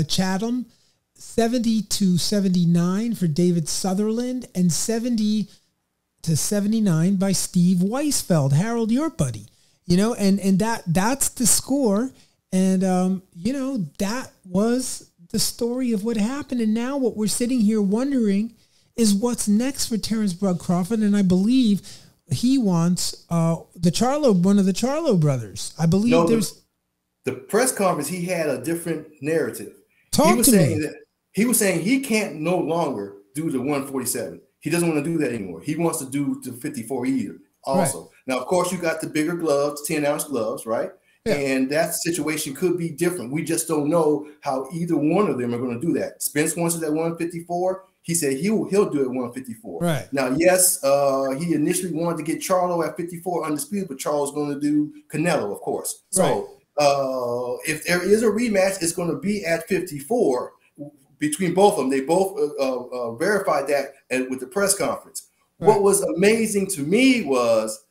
Chatham, 70-79 for David Sutherland, and 70-79 by Steve Weisfeld, Harold, your buddy. And that's the score. And, that was the story of what happened. And now what we're sitting here wondering is what's next for Terence Bud Crawford. And I believe he wants one of the Charlo brothers. I believe the press conference, he had a different narrative. He was saying he can't no longer do the 147. He doesn't want to do that anymore. He wants to do the 54 either also. Right. Now, of course, you got the bigger gloves, 10-ounce gloves, right? Yeah. And that situation could be different. We just don't know how either one of them are going to do that. Spence wants it at 154. He said he'll do it at 154. Right. Now, yes, he initially wanted to get Charlo at 54 undisputed, but Charlo's going to do Canelo, of course. So if there is a rematch, it's going to be at 54 between both of them. They both verified that with the press conference. Right. What was amazing to me was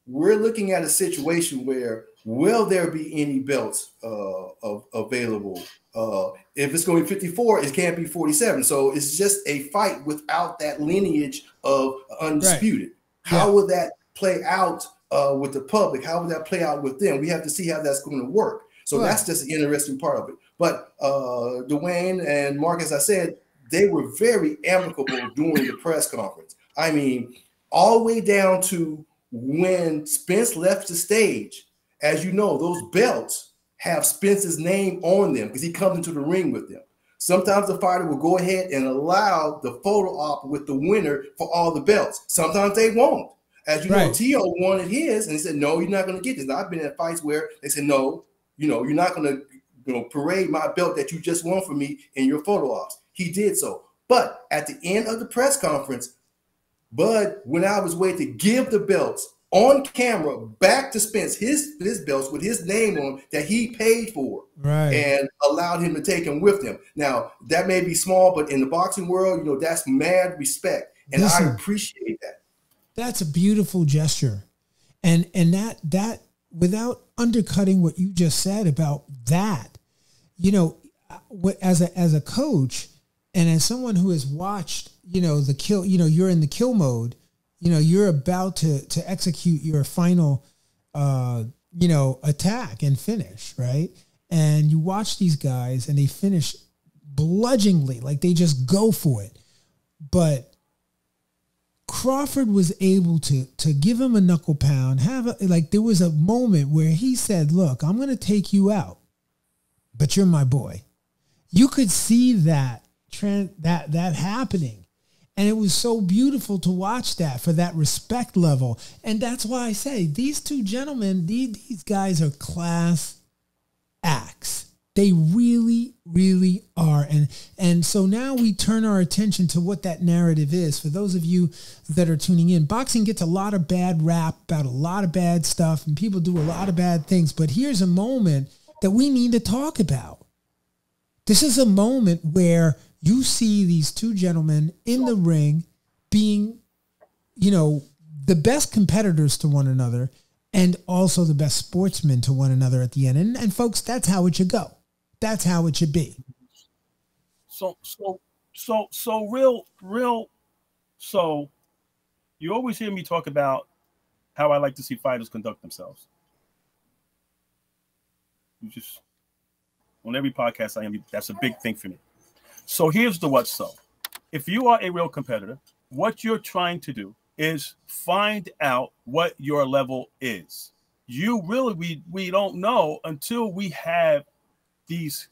we're looking at a situation where will there be any belts available? If it's going to be 54, it can't be 47. So it's just a fight without that lineage of undisputed. Right. How will that play out with the public? How will that play out with them? We have to see how that's going to work. So that's just the interesting part of it. But Dwayne and Mark, as I said, they were very amicable during the press conference. I mean, all the way down to when Spence left the stage. As you know, those belts have Spence's name on them because he comes into the ring with them. Sometimes the fighter will go ahead and allow the photo op with the winner for all the belts. Sometimes they won't. As you know, T.O. wanted his, and he said, no, you're not going to get this. Now, I've been in fights where they said, no, you're not going to parade my belt that you just won for me in your photo ops. He did so. But at the end of the press conference, Bud went out of his way to give the belts on camera back to Spence, his belts with his name on that he paid for, and allowed him to take them with him. Now, that may be small, but in the boxing world, that's mad respect. And I appreciate that. That's a beautiful gesture. And that without undercutting what you just said about that, as a coach and as someone who has watched, the kill, you're in the kill mode, you're about to execute your final, attack and finish, right? And you watch these guys and they finish bludgeoningly, like they just go for it. But Crawford was able to give him a knuckle pound, there was a moment where he said, look, I'm going to take you out, but you're my boy. You could see that happening. And it was so beautiful to watch that for that respect level. And that's why I say these two gentlemen, these guys are class acts. They really, really are. And so now we turn our attention to what that narrative is. For those of you that are tuning in, boxing gets a lot of bad rap about a lot of bad stuff, and people do a lot of bad things. But here's a moment that we need to talk about. This is a moment where you see these two gentlemen in the ring being, the best competitors to one another and also the best sportsmen to one another at the end. And folks, that's how it should go. That's how it should be. So you always hear me talk about how I like to see fighters conduct themselves. On every podcast that's a big thing for me. So here's the what's so. If you are a real competitor, what you're trying to do is find out what your level is. We don't know until we have these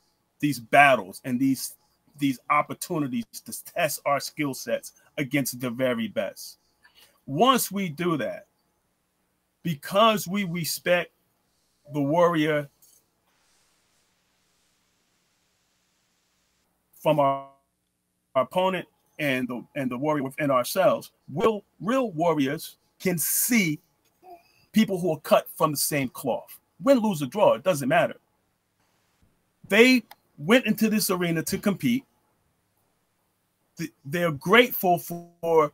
battles and these opportunities to test our skill sets against the very best. Once we do that, because we respect the warrior from our opponent and the warrior within ourselves, real warriors can see people who are cut from the same cloth. Win, lose, or draw, it doesn't matter. They went into this arena to compete. They're grateful for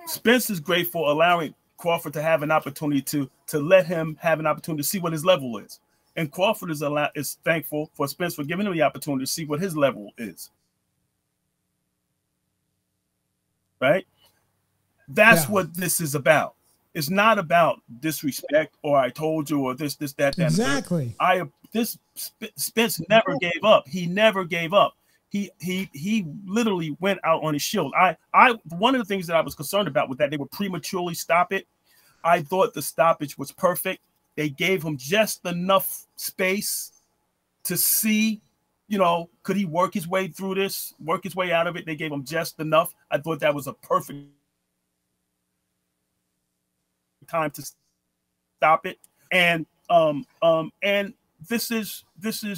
Spence is grateful allowing Crawford to have an opportunity to let him have an opportunity to see what his level is. And Crawford is thankful for Spence for giving him the opportunity to see what his level is. Right? That's what this is about. It's not about disrespect or I told you or this, that. Exactly. Spence never gave up. He never gave up. He literally went out on his shield. One of the things that I was concerned about was that they would prematurely stop it. I thought the stoppage was perfect. They gave him just enough space to see, could he work his way through this, work his way out of it? They gave him just enough. I thought that was a perfect time to stop it. And this is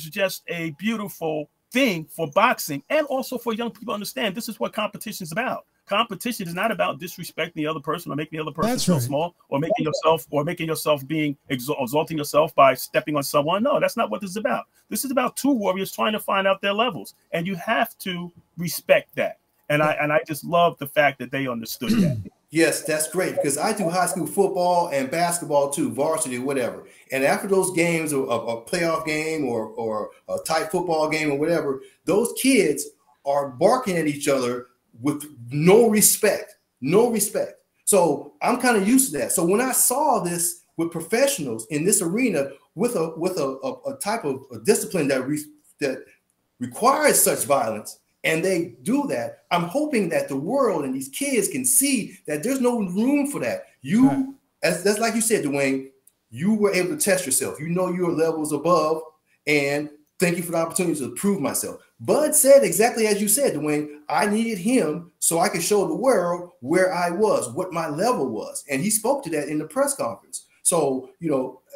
just a beautiful thing for boxing and also for young people to understand this is what competition is about. Competition is not about disrespecting the other person or making the other person feel small or making yourself being exalting yourself by stepping on someone. No, that's not what this is about. This is about two warriors trying to find out their levels, and you have to respect that. And I just love the fact that they understood that. Yes, that's great because I do high school football and basketball too, varsity, whatever. And after those games, or a playoff game or a tight football game or whatever, those kids are barking at each other with no respect. So I'm kind of used to that. So when I saw this with professionals in this arena with a type of a discipline that requires such violence, and they do that, I'm hoping that the world and these kids can see that there's no room for that. That's like you said, Dwayne, you were able to test yourself. Your levels above, and thank you for the opportunity to prove myself. Bud said exactly as you said, Dwayne, I needed him so I could show the world where I was, what my level was. And he spoke to that in the press conference. So,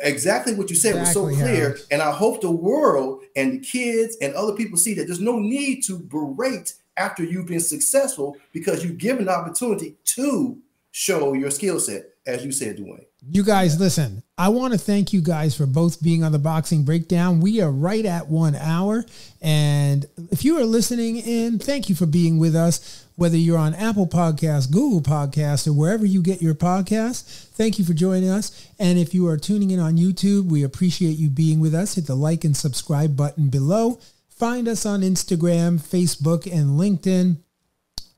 exactly what you said was so clear. Howard. And I hope the world and the kids and other people see that there's no need to berate after you've been successful, because you've given the opportunity to show your skill set, as you said, Dwayne. You guys, listen, I want to thank you guys for both being on the Boxing Breakdown. We are right at 1 hour. And if you are listening in, thank you for being with us, whether you're on Apple Podcasts, Google Podcasts, or wherever you get your podcasts. Thank you for joining us. And if you are tuning in on YouTube, we appreciate you being with us. Hit the like and subscribe button below. Find us on Instagram, Facebook, and LinkedIn.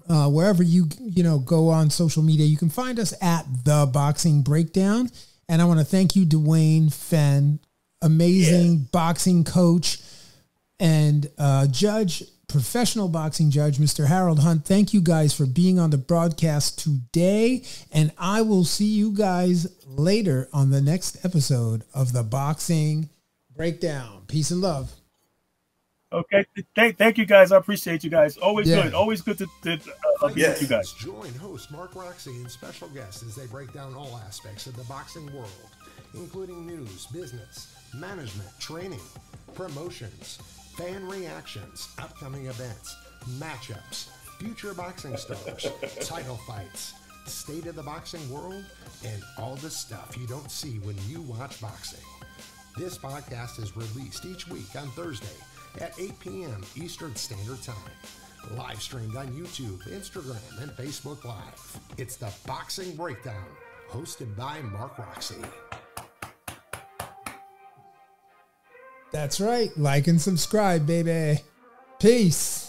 Wherever you go on social media, you can find us at The Boxing Breakdown. And I want to thank you, Dwayne Fenn, amazing boxing coach and judge, professional boxing judge, Mr. Harold Hunt. Thank you guys for being on the broadcast today. And I will see you guys later on the next episode of The Boxing Breakdown. Peace and love. Okay, thank you guys. I appreciate you guys. Always good to be with you guys. Join host Mark Roxy and special guests as they break down all aspects of the boxing world, including news, business, management, training, promotions, fan reactions, upcoming events, matchups, future boxing stars, title fights, state of the boxing world, and all the stuff you don't see when you watch boxing. This podcast is released each week on Thursday at 8 p.m. Eastern Standard Time. Live streamed on YouTube, Instagram, and Facebook Live. It's the Boxing Breakdown, hosted by Mark Roxy. That's right. Like and subscribe, baby. Peace.